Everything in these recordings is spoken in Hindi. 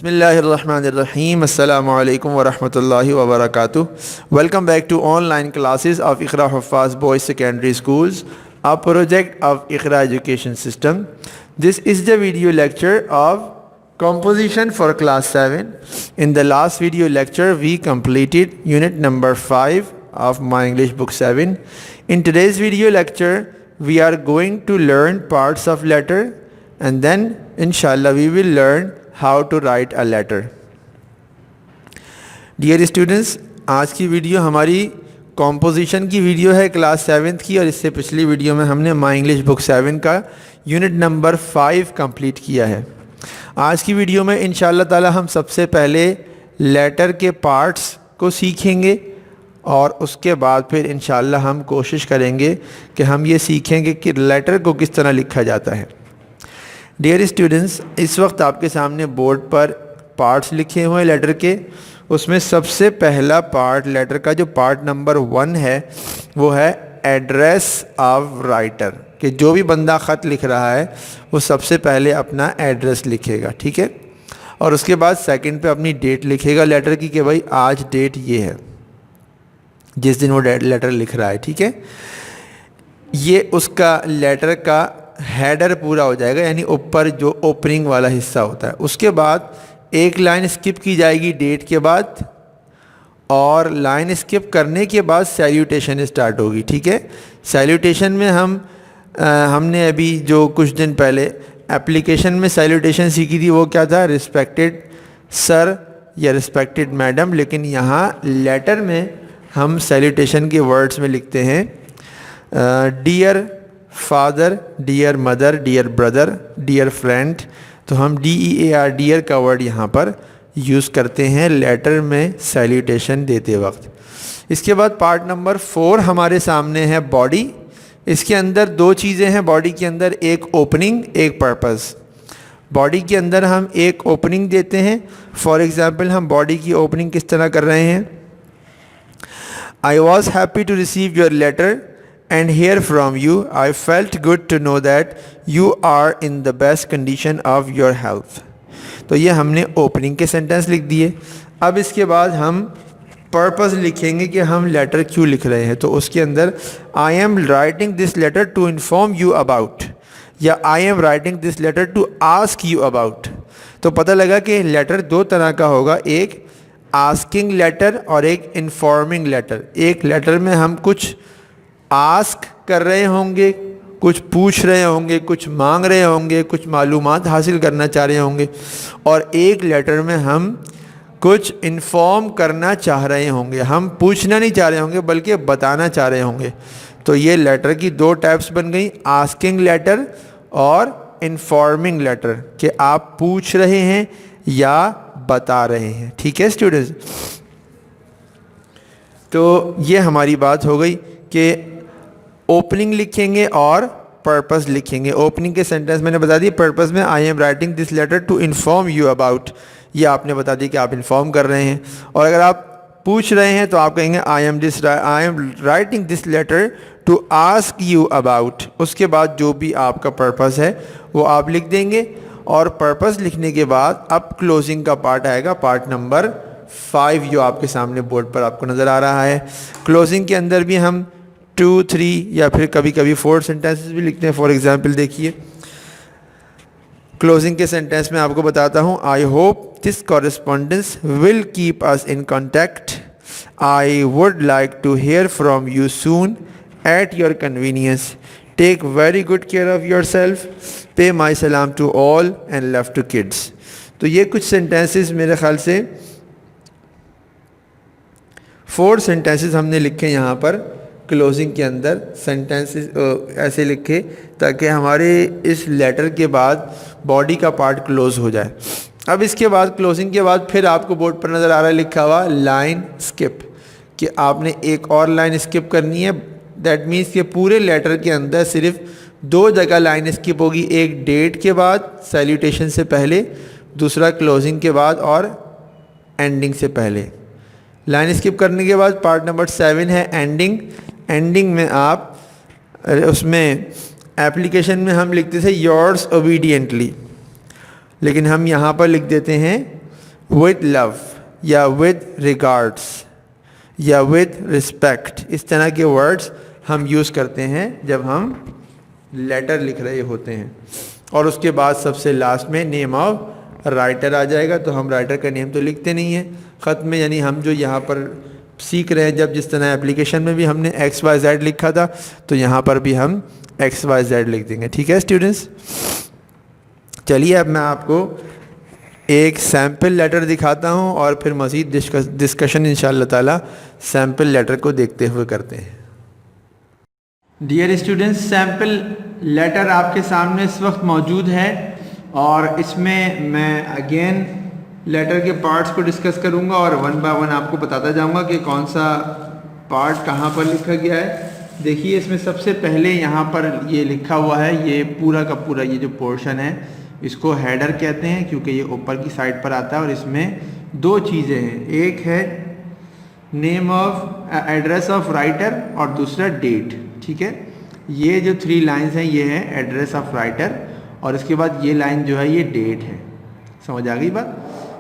Bismillahirrahmanirrahim. Assalamu alaikum wa rahmatullahi wa barakatuh. Welcome back to online classes of Iqra Huffaz Boys Secondary Schools, a project of Iqra Education System. This is the video lecture of composition for class 7. In the last video lecture, we completed unit number 5 of my English book 7. In today's video lecture, we are going to learn parts of letter, and then inshallah we will learn how to write a letter. Dear students, आज की वीडियो हमारी कॉम्पोजिशन की वीडियो है क्लास 7th की, और इससे पिछली वीडियो में हमने माई इंग्लिश बुक 7 का यूनिट नंबर 5 कंप्लीट किया है. आज की वीडियो में इंशाअल्लाह ताला हम सबसे पहले लेटर के पार्ट्स को सीखेंगे, और उसके बाद फिर इंशाअल्लाह हम कोशिश करेंगे कि हम ये सीखेंगे कि लेटर को किस तरह लिखा जाता है. डियर स्टूडेंट्स, इस वक्त आपके सामने बोर्ड पर पार्ट्स लिखे हुए हैं लेटर के. उसमें सबसे पहला पार्ट लेटर का जो पार्ट नंबर 1 है वो है एड्रेस ऑफ राइटर, कि जो भी बंदा ख़त लिख रहा है वो सबसे पहले अपना एड्रेस लिखेगा, ठीक है. और उसके बाद सेकंड पे अपनी डेट लिखेगा लेटर की, कि भाई आज डेट ये है जिस दिन वो लेटर लिख रहा है, ठीक है. ये उसका लेटर का हेडर पूरा हो जाएगा, यानी ऊपर जो ओपनिंग वाला हिस्सा होता है. उसके बाद एक लाइन स्किप की जाएगी डेट के बाद, और लाइन स्किप करने के बाद सैल्यूटेशन स्टार्ट होगी, ठीक है. सैल्यूटेशन में हमने अभी जो कुछ दिन पहले एप्लीकेशन में सैल्यूटेशन सीखी थी वो क्या था, रिस्पेक्टेड सर या रिस्पेक्टेड मैडम. लेकिन यहाँ लेटर में हम सैल्यूटेशन के वर्ड्स में लिखते हैं dear father, dear mother, dear brother, dear friend. तो हम DEAR डियर का वर्ड यहाँ पर यूज़ करते हैं लेटर में सैल्यूटेशन देते वक्त. इसके बाद पार्ट नंबर 4 हमारे सामने है बॉडी. इसके अंदर दो चीज़ें हैं बॉडी के अंदर, एक ओपनिंग, एक पर्पस. बॉडी के अंदर हम एक ओपनिंग देते हैं. फॉर एग्ज़ाम्पल हम बॉडी की ओपनिंग किस तरह कर रहे हैं, I was happy to receive your letter and hear from you. I felt good to know that you are in the best condition of your health. तो ये हमने ओपनिंग के सेंटेंस लिख दिए. अब इसके बाद हम पर्पस लिखेंगे कि हम लेटर क्यों लिख रहे हैं. तो उसके अंदर I am writing this letter to inform you about, या I am writing this letter to ask you about. तो पता लगा कि लेटर दो तरह का होगा, एक आस्किंग लेटर और एक इन्फॉर्मिंग लेटर. एक लेटर में हम कुछ आस्क कर रहे होंगे, कुछ पूछ रहे होंगे, कुछ मांग रहे होंगे, कुछ मालूमात हासिल करना चाह रहे होंगे, और एक लेटर में हम कुछ इन्फॉर्म करना चाह रहे होंगे. हम पूछना नहीं चाह रहे होंगे बल्कि बताना चाह रहे होंगे. तो ये लेटर की दो टाइप्स बन गई, आस्किंग लेटर और इन्फॉर्मिंग लेटर, कि आप पूछ रहे हैं या बता रहे हैं, ठीक है स्टूडेंट्स. तो ये हमारी बात हो गई कि ओपनिंग लिखेंगे और पर्पस लिखेंगे. ओपनिंग के सेंटेंस मैंने बता दिया, पर्पस में I am writing this letter to inform you about, ये आपने बता दिया कि आप इन्फॉर्म कर रहे हैं. और अगर आप पूछ रहे हैं तो आप कहेंगे I am writing this letter to ask you about. उसके बाद जो भी आपका पर्पस है वो आप लिख देंगे. और पर्पस लिखने के बाद अब क्लोजिंग का पार्ट आएगा, पार्ट नंबर 5, जो आपके सामने बोर्ड पर आपको नज़र आ रहा है. क्लोजिंग के अंदर भी हम 2, 3 या फिर कभी कभी 4 सेंटेंसेस भी लिखते हैं. फॉर एग्जांपल देखिए, क्लोजिंग के सेंटेंस में आपको बताता हूँ, I hope this correspondence will keep us in contact. I would like to hear from you soon at your convenience. Take very good care of your self. Pay my सलाम to all and love to kids. तो ये कुछ सेंटेंसेस मेरे ख्याल से 4 सेंटेंसेस हमने लिखे यहाँ पर क्लोजिंग के अंदर. सेंटेंसेस ऐसे लिखे ताकि हमारे इस लेटर के बाद बॉडी का पार्ट क्लोज हो जाए. अब इसके बाद क्लोजिंग के बाद फिर आपको बोर्ड पर नज़र आ रहा है लिखा हुआ लाइन स्किप, कि आपने एक और लाइन स्किप करनी है. दैट मीन्स कि पूरे लेटर के अंदर सिर्फ 2 जगह लाइन स्किप होगी, एक डेट के बाद सैल्यूटेशन से पहले, दूसरा क्लोजिंग के बाद और एंडिंग से पहले. लाइन स्किप करने के बाद पार्ट नंबर 7 है एंडिंग. एंडिंग में आप उसमें एप्लीकेशन में हम लिखते थे योर्स ओबीडियंटली, लेकिन हम यहाँ पर लिख देते हैं विद लव या विद रिगार्ड्स या विद रिस्पेक्ट, इस तरह के वर्ड्स हम यूज़ करते हैं जब हम लेटर लिख रहे होते हैं। और उसके बाद सबसे लास्ट में नेम ऑफ राइटर आ जाएगा। तो हम राइटर का नेम तो लिखते नहीं हैं ख़त में, यानी हम जो यहाँ पर सीख रहे हैं, जब जिस तरह एप्लीकेशन में भी हमने XYZ लिखा था तो यहाँ पर भी हम XYZ लिख देंगे। ठीक है स्टूडेंट्स, चलिए अब मैं आपको एक सैम्पल लेटर दिखाता हूँ और फिर मज़ीद डिस्कशन इंशाअल्लाह ताला सैम्पल लेटर को देखते हुए करते हैं। डियर स्टूडेंट्स, सैम्पल लेटर आपके सामने इस वक्त मौजूद है और इसमें मैं अगेन लेटर के पार्ट्स को डिस्कस करूंगा और वन बाय वन आपको बताता जाऊंगा कि कौन सा पार्ट कहाँ पर लिखा गया है। देखिए इसमें सबसे पहले यहाँ पर ये लिखा हुआ है, ये पूरा का पूरा ये जो पोर्शन है इसको हेडर कहते हैं क्योंकि ये ऊपर की साइड पर आता है और इसमें दो चीज़ें हैं, एक है name of address of writer और दूसरा डेट। ठीक है, ये जो 3 लाइंस हैं ये है एड्रेस ऑफ राइटर और इसके बाद ये लाइन जो है ये डेट है। समझ आ गई बात?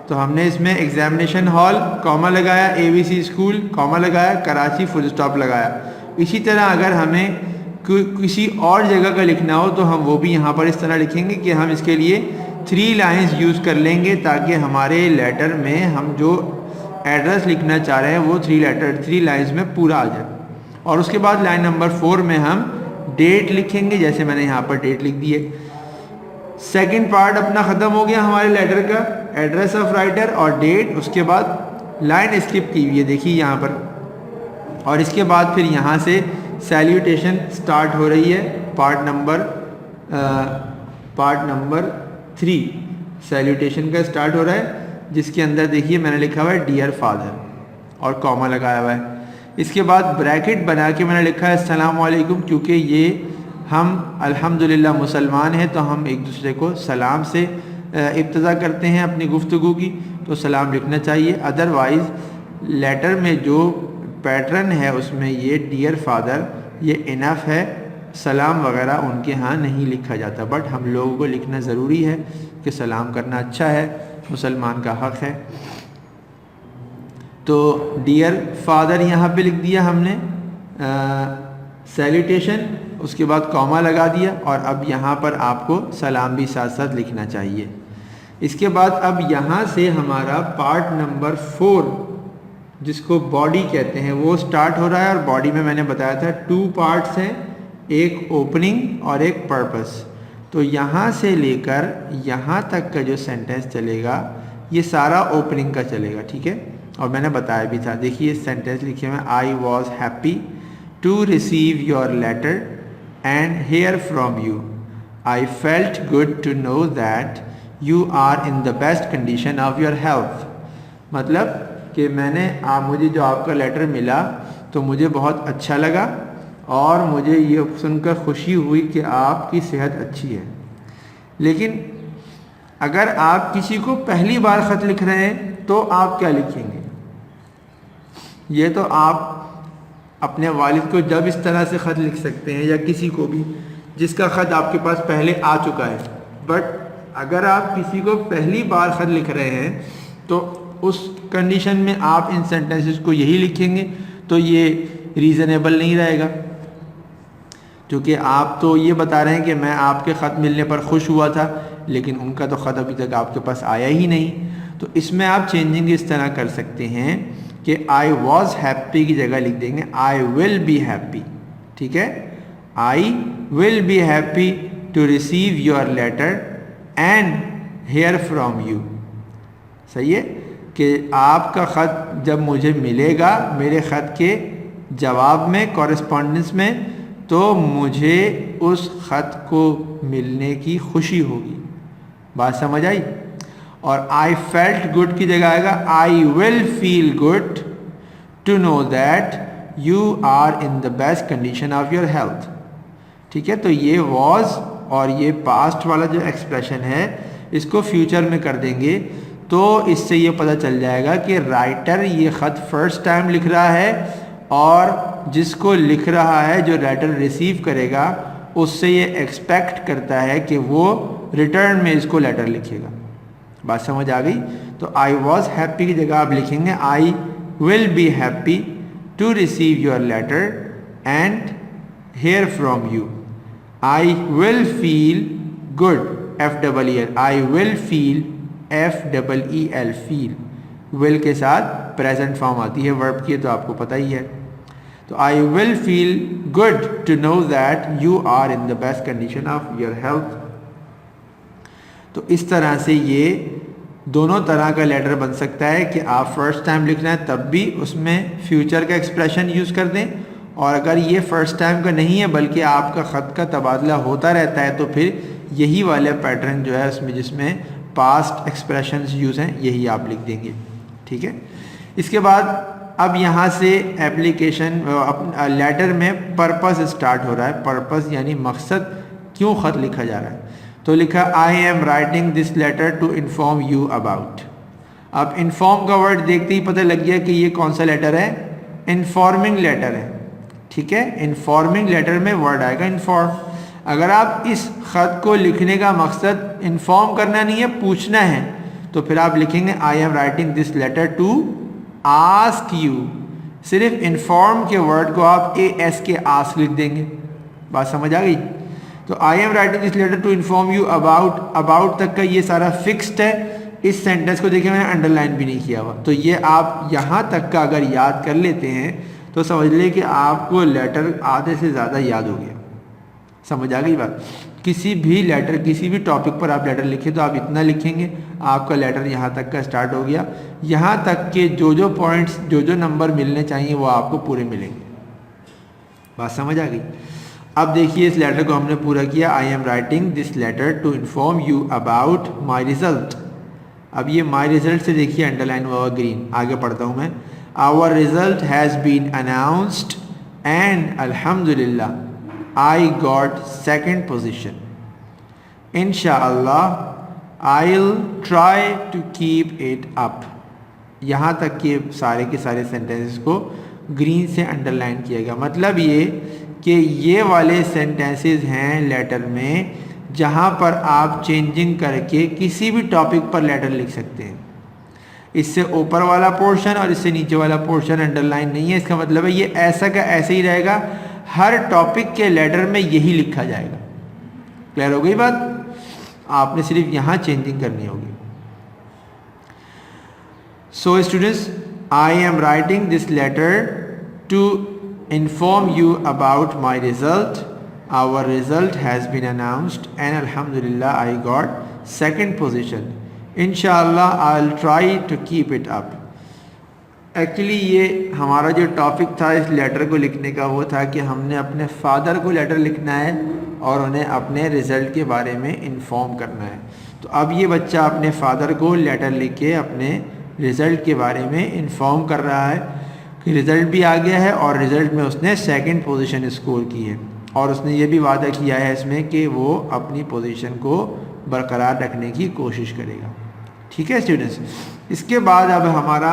तो हमने इसमें एग्जामिनेशन हॉल कॉमा लगाया, ABC स्कूल कॉमा लगाया, कराची फुल स्टॉप लगाया। इसी तरह अगर हमें किसी और जगह का लिखना हो तो हम वो भी यहाँ पर इस तरह लिखेंगे कि हम इसके लिए 3 लाइंस यूज़ कर लेंगे ताकि हमारे लेटर में हम जो एड्रेस लिखना चाह रहे हैं वो 3 लाइंस में पूरा आ जाए। और उसके बाद लाइन नंबर 4 में हम डेट लिखेंगे, जैसे मैंने यहाँ पर डेट लिख दी है। सेकेंड पार्ट अपना ख़त्म हो गया हमारे लेटर का, एड्रेस ऑफ राइटर और डेट। उसके बाद लाइन स्किप की हुई है देखिए यहाँ पर, और इसके बाद फिर यहाँ से सैल्यूटेशन स्टार्ट हो रही है। पार्ट नंबर 3 सैल्यूटेशन का स्टार्ट हो रहा है, जिसके अंदर देखिए मैंने लिखा हुआ है डियर फादर और कॉमा लगाया हुआ है। इसके बाद ब्रैकेट बना के मैंने लिखा है अस्सलाम वालेकुम, क्योंकि ये हम अल्हम्दुलिल्लाह मुसलमान हैं तो हम एक दूसरे को सलाम से इब्तिदा करते हैं अपनी गुफ्तगू की, तो सलाम लिखना चाहिए। अदरवाइज़ लेटर में जो पैटर्न है उसमें ये डियर फादर ये इनफ है, सलाम वगैरह उनके यहाँ नहीं लिखा जाता, बट हम लोगों को लिखना ज़रूरी है कि सलाम करना अच्छा है, मुसलमान का हक़ है। तो डियर फादर यहाँ पे लिख दिया हमने, सैल्यूटेशन, उसके बाद कॉमा लगा दिया और अब यहाँ पर आपको सलाम भी साथ साथ लिखना चाहिए। इसके बाद अब यहाँ से हमारा पार्ट नंबर 4 जिसको बॉडी कहते हैं वो स्टार्ट हो रहा है। और बॉडी में मैंने बताया था 2 पार्ट्स हैं, एक ओपनिंग और एक पर्पस। तो यहाँ से लेकर यहाँ तक का जो सेंटेंस चलेगा ये सारा ओपनिंग का चलेगा। ठीक है, और मैंने बताया भी था, देखिए सेंटेंस लिखे हुए I was happy to receive your letter and hear from you, I felt good to know that you are in the best condition of your health. मतलब कि मुझे जो आपका लेटर मिला तो मुझे बहुत अच्छा लगा और मुझे ये सुनकर खुशी हुई कि आपकी सेहत अच्छी है। लेकिन अगर आप किसी को पहली बार ख़त लिख रहे हैं तो आप क्या लिखेंगे? ये तो आप अपने वालिद को जब इस तरह से ख़त लिख सकते हैं या किसी को भी जिसका ख़त आपके पास पहले आ चुका है। बट अगर आप किसी को पहली बार ख़त लिख रहे हैं तो उस कंडीशन में आप इन सेंटेंसेस को यही लिखेंगे तो ये रीज़नेबल नहीं रहेगा, क्योंकि आप तो ये बता रहे हैं कि मैं आपके ख़त मिलने पर खुश हुआ था लेकिन उनका तो ख़त अभी तक आपके पास आया ही नहीं। तो इसमें आप चेंजिंग इस तरह कर सकते हैं कि आई वॉज हैप्पी की जगह लिख देंगे आई विल बी हैप्पी। ठीक है, I will be happy to receive your letter and hear from you. सही है कि आपका ख़त जब मुझे मिलेगा मेरे ख़त के जवाब में कॉरेस्पॉन्डेंस में, तो मुझे उस ख़त को मिलने की खुशी होगी। बात समझ आई? और आई फेल्ट गुड की जगह आएगा I will feel good to know that you are in the best condition of your health. ठीक है, तो ये वॉज और ये पास्ट वाला जो एक्सप्रेशन है इसको फ्यूचर में कर देंगे तो इससे ये पता चल जाएगा कि राइटर ये ख़त फर्स्ट टाइम लिख रहा है और जिसको लिख रहा है जो लेटर रिसीव करेगा उससे ये एक्सपेक्ट करता है कि वो रिटर्न में इसको लेटर लिखेगा। बात समझ आ गई? तो आई वॉज हैप्पी की जगह आप लिखेंगे I will be happy to receive your letter and hear from you. I will feel good, F-E-E-L, I will feel F-E-E-L, feel, will के साथ प्रेजेंट फॉर्म आती है वर्ब की, तो आपको पता ही है। तो I will feel good to know that you are in the best condition of your health. तो इस तरह से ये दोनों तरह का लेटर बन सकता है कि आप फर्स्ट टाइम लिखना है तब भी उसमें फ्यूचर का एक्सप्रेशन यूज़ कर दें, और अगर ये फर्स्ट टाइम का नहीं है बल्कि आपका ख़त का तबादला होता रहता है तो फिर यही वाले पैटर्न जो है उसमें जिसमें पास्ट एक्सप्रेशंस यूज़ हैं यही आप लिख देंगे। ठीक है, इसके बाद अब यहाँ से एप्लीकेशन लेटर में पर्पस स्टार्ट हो रहा है। पर्पस यानी मकसद, क्यों ख़त लिखा जा रहा है। तो लिखा I am writing this letter to inform you about. अब इन्फॉर्म का वर्ड देखते ही पता लग गया कि ये कौन सा लेटर है, इन्फॉर्मिंग लेटर है। ठीक है, इन्फॉर्मिंग लेटर में वर्ड आएगा इन्फॉर्म। अगर आप इस ख़त को लिखने का मकसद इन्फॉर्म करना नहीं है, पूछना है, तो फिर आप लिखेंगे I am writing this letter to ask you. सिर्फ इन्फॉर्म के वर्ड को आप AS के आस्क लिख देंगे। बात समझ आ गई? तो I am writing this letter to inform you about, about तक का ये सारा फिक्स्ड है। इस सेंटेंस को देखिए मैंने अंडरलाइन भी नहीं किया हुआ, तो ये आप यहाँ तक का अगर याद कर लेते हैं तो समझ लें कि आपको लेटर आधे से ज़्यादा याद हो गया। समझ आ गई बात? किसी भी लेटर, किसी भी टॉपिक पर आप लेटर लिखें तो आप इतना लिखेंगे, आपका लेटर यहाँ तक का स्टार्ट हो गया। यहाँ तक के जो पॉइंट्स, जो नंबर मिलने चाहिए वो आपको पूरे मिलेंगे। बात समझ आ गई? अब देखिए इस लेटर को हमने पूरा किया। I am writing this letter to inform you about my result. अब ये माई रिजल्ट से देखिए अंडरलाइन हुआ ग्रीन। आगे पढ़ता हूँ मैं। Our result has been announced and अल्हम्दुलिल्लाह आई गॉट सेकंड पोजीशन। इंशाअल्लाह I will try to keep it up. यहाँ तक के सारे सेंटेंसेस को ग्रीन से अंडरलाइन किया गया। मतलब ये कि ये वाले सेंटेंसेस हैं लेटर में जहाँ पर आप चेंजिंग करके किसी भी टॉपिक पर लेटर लिख सकते हैं। इससे ऊपर वाला पोर्शन और इससे नीचे वाला पोर्शन अंडरलाइन नहीं है, इसका मतलब है ये ऐसा का ऐसे ही रहेगा। हर टॉपिक के लेटर में यही लिखा जाएगा। क्लियर हो गई बात? आपने सिर्फ यहाँ चेंजिंग करनी होगी। So students, I am writing this letter to inform you about my result. Our result has been announced and alhamdulillah I got second position. Inshallah I'll try to keep it up. Actually ये हमारा जो टॉपिक था इस लेटर को लिखने का वो था कि हमने अपने फादर को लेटर लिखना है और उन्हें अपने रिज़ल्ट के बारे में इन्फॉर्म करना है। तो अब ये बच्चा अपने फादर को लेटर लिख के अपने रिज़ल्ट के बारे में इन्फॉर्म कर रहा है कि रिज़ल्ट भी आ गया है और रिज़ल्ट में उसने सेकंड पोजीशन स्कोर की है, और उसने ये भी वादा किया है इसमें कि वो अपनी पोजीशन को बरकरार रखने की कोशिश करेगा। ठीक है स्टूडेंट्स, इसके बाद अब हमारा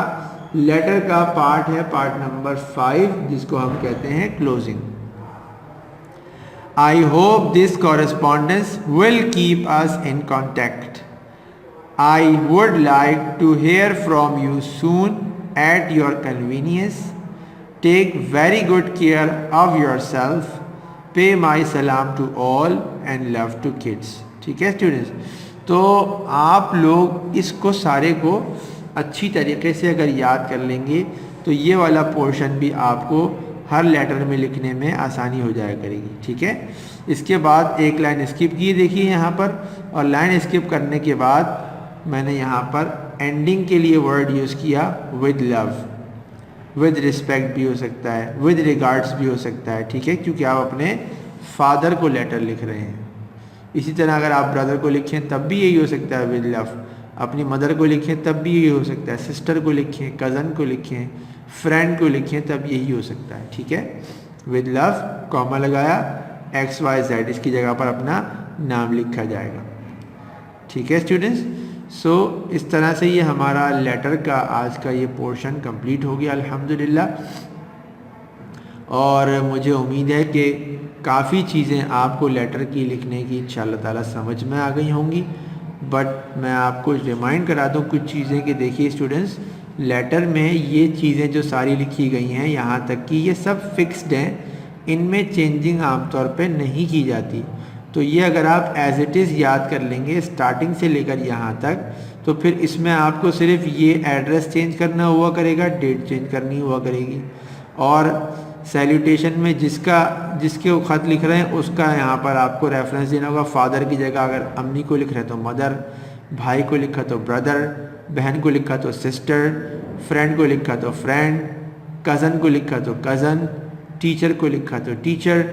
लेटर का पार्ट है, पार्ट नंबर 5, जिसको हम कहते हैं closing. I hope this correspondence will keep us in contact. I would like to hear from you soon at your convenience. Take very good care of yourself. Pay my salam to all and love to kids. ठीक है स्टूडेंट्स, तो आप लोग इसको सारे को अच्छी तरीके से अगर याद कर लेंगे तो ये वाला पोर्शन भी आपको हर लेटर में लिखने में आसानी हो जाया करेगी। ठीक है, इसके बाद एक लाइन स्किप की देखिए यहाँ पर, और लाइन स्किप करने के बाद मैंने यहाँ पर एंडिंग के लिए वर्ड यूज़ किया विद लव। विद रिस्पेक्ट भी हो सकता है, विद रिगार्ड्स भी हो सकता है। ठीक है, क्योंकि आप अपने फादर को लेटर लिख रहे हैं। इसी तरह अगर आप ब्रदर को लिखें तब भी यही हो सकता है विद लव। अपनी मदर को लिखें तब भी यही हो सकता है। सिस्टर को लिखें, कज़न को लिखें, फ्रेंड को लिखें तब यही हो सकता है। ठीक है, विद लव, कॉमा लगाया, XYZ, इसकी जगह पर अपना नाम लिखा जाएगा। ठीक है स्टूडेंट्स, सो इस तरह से ये हमारा लेटर का आज का ये पोर्शन कंप्लीट हो गया अल्हम्दुलिल्लाह। और मुझे उम्मीद है कि काफ़ी चीज़ें आपको लेटर की लिखने की इंशाअल्लाह ताला समझ में आ गई होंगी। बट मैं आपको रिमाइंड करा दूँ कुछ चीज़ें कि देखिए स्टूडेंट्स, लेटर में ये चीज़ें जो सारी लिखी गई हैं यहाँ तक कि ये सब फिक्स्ड हैं, इनमें चेंजिंग आमतौर पे नहीं की जाती। तो ये अगर आप एज इट इज़ याद कर लेंगे स्टार्टिंग से लेकर यहाँ तक, तो फिर इसमें आपको सिर्फ ये एड्रेस चेंज करना हुआ करेगा, डेट चेंज करनी हुआ करेगी, और सैल्यूटेशन में जिसके वो ख़त लिख रहे हैं उसका यहाँ पर आपको रेफरेंस देना होगा। फादर की जगह अगर अम्मी को लिख रहे हैं तो मदर, भाई को लिखा तो ब्रदर, बहन को लिखा तो सिस्टर, फ्रेंड को लिखा तो फ्रेंड, कज़न को लिखा तो कज़न, टीचर को लिखा तो टीचर।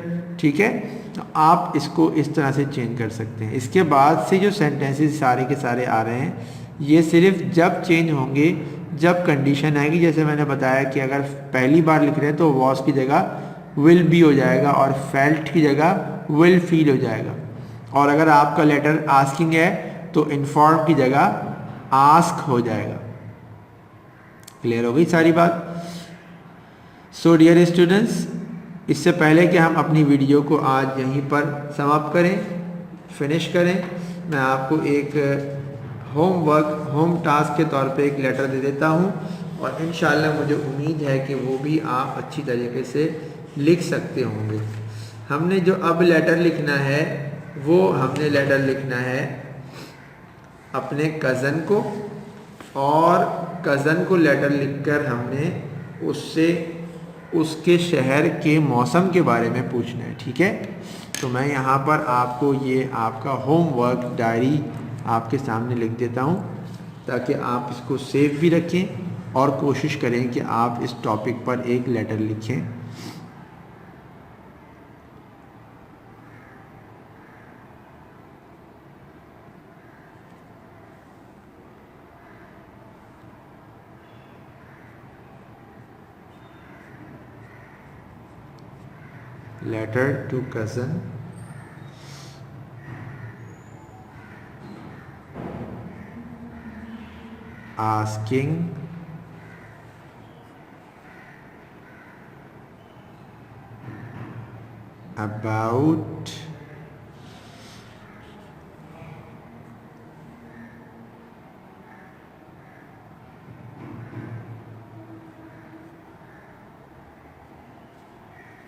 ठीक है, तो आप इसको इस तरह से चेंज कर सकते हैं। इसके बाद से जो सेंटेंसेस सारे के सारे आ रहे हैं ये सिर्फ जब चेंज होंगे जब कंडीशन आएगी। जैसे मैंने बताया कि अगर पहली बार लिख रहे हैं तो वॉज की जगह विल बी हो जाएगा और फेल्ट की जगह विल फील हो जाएगा, और अगर आपका लेटर आस्किंग है तो इन्फॉर्म की जगह आस्क हो जाएगा। क्लियर हो गई सारी बात? सो डियर स्टूडेंट्स, इससे पहले कि हम अपनी वीडियो को आज यहीं पर समाप्त करें, फिनिश करें, मैं आपको एक होम टास्क के तौर पे एक लेटर दे देता हूं, और इंशाल्लाह मुझे उम्मीद है कि वो भी आप अच्छी तरीके से लिख सकते होंगे। हमने जो अब लेटर लिखना है वो हमने लेटर लिखना है अपने कज़न को, और कज़न को लेटर लिखकर हमने उससे उसके शहर के मौसम के बारे में पूछना है। ठीक है, तो मैं यहाँ पर आपको ये आपका होमवर्क डायरी आपके सामने लिख देता हूँ ताकि आप इसको सेव भी रखें और कोशिश करें कि आप इस टॉपिक पर एक लेटर लिखें। Letter to cousin, asking about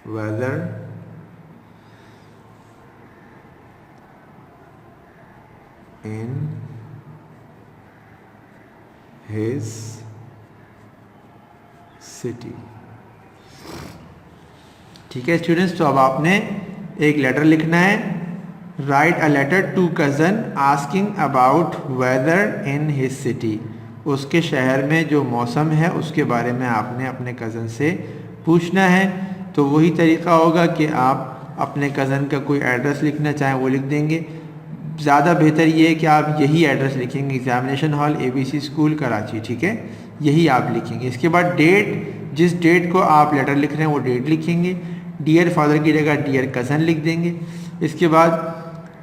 weather in his city। ठीक है स्टूडेंट्स, तो अब आपने एक लेटर लिखना है। Write a letter to cousin asking about weather in his city. उसके शहर में जो मौसम है उसके बारे में आपने अपने कज़न से पूछना है। तो वही तरीका होगा कि आप अपने कज़न का कोई एड्रेस लिखना चाहें वो लिख देंगे। ज़्यादा बेहतर ये है कि आप यही एड्रेस लिखेंगे, examination hall ABC school Karachi. ठीक है, यही आप लिखेंगे। इसके बाद डेट, जिस डेट को आप लेटर लिख रहे हैं वो डेट लिखेंगे। डियर फादर की जगह डियर कज़न लिख देंगे। इसके बाद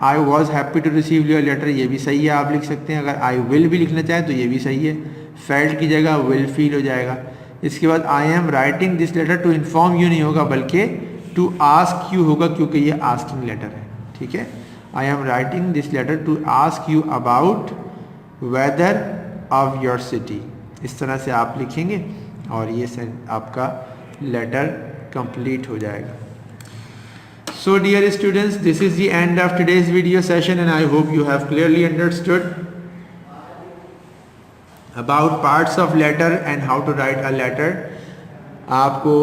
I was happy to receive your letter, ये भी सही है, आप लिख सकते हैं। अगर आई विल भी लिखना चाहें तो ये भी सही है। फेल्ट की जगह विल फील हो जाएगा। इसके बाद I am writing this letter to inform you नहीं होगा बल्कि टू आस्क यू होगा, क्योंकि ये आस्किंग लेटर है। ठीक है, I am writing this letter to ask you about weather of your city. इस तरह से आप लिखेंगे और ये आपका लेटर कंप्लीट हो जाएगा। So dear students, this is the end of today's video session and I hope you have clearly understood about parts of letter and how to write a letter। आपको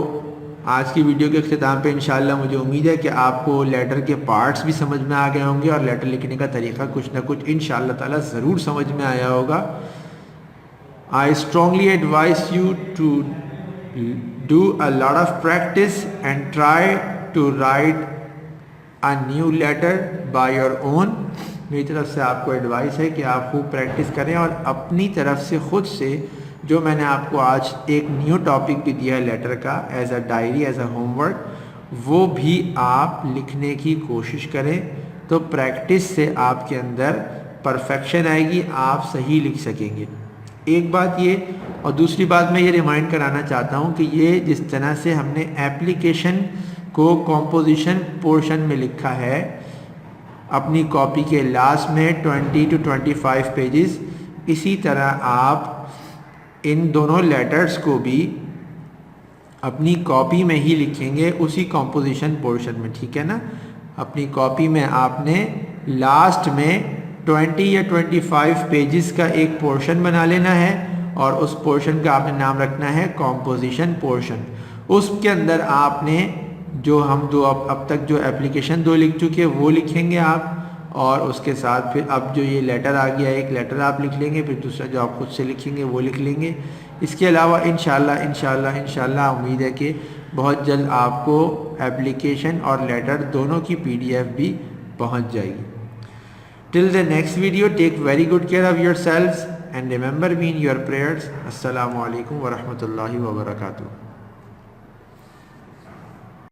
आज की वीडियो के अख्ताम पे इंशाल्लाह मुझे उम्मीद है कि आपको लेटर के पार्ट्स भी समझ में आ गए होंगे और लेटर लिखने का तरीका कुछ ना कुछ इंशाल्लाह ताला ज़रूर समझ में आया होगा। I strongly advise you to do a lot of practice and try to write a new letter by your own। मेरी तरफ से आपको एडवाइस है कि आप खूब प्रैक्टिस करें और अपनी तरफ से ख़ुद से जो मैंने आपको आज एक न्यू टॉपिक भी दिया है लेटर का as a diary, as a homework, वो भी आप लिखने की कोशिश करें। तो प्रैक्टिस से आपके अंदर परफेक्शन आएगी, आप सही लिख सकेंगे। एक बात ये, और दूसरी बात मैं ये रिमाइंड कराना चाहता हूँ कि ये जिस तरह से हमने एप्लीकेशन को कॉम्पोजिशन पोर्शन में लिखा है, अपनी कॉपी के लास्ट में 20 to 25 पेजेस। इसी तरह आप इन दोनों लेटर्स को भी अपनी कॉपी में ही लिखेंगे उसी कॉम्पोजिशन पोर्शन में, ठीक है ना। अपनी कॉपी में आपने लास्ट में 20 या 25 पेजेस का एक पोर्शन बना लेना है और उस पोर्शन का आपने नाम रखना है कॉम्पोजिशन पोर्शन। उसके अंदर आपने जो हम दो अब तक जो एप्लीकेशन दो लिख चुके हैं वो लिखेंगे आप, और उसके साथ फिर अब जो ये लेटर आ गया एक लेटर आप लिख लेंगे, फिर दूसरा जो आप खुद से लिखेंगे वो लिख लेंगे। इसके अलावा इंशाल्लाह उम्मीद है कि बहुत जल्द आपको एप्लीकेशन और लेटर दोनों की PDF भी पहुंच जाएगी। Till the next video, take very good care of yourselves and remember me in your prayers. अस्सलामु अलैकुम व रहमतुल्लाहि व बरकातुहू।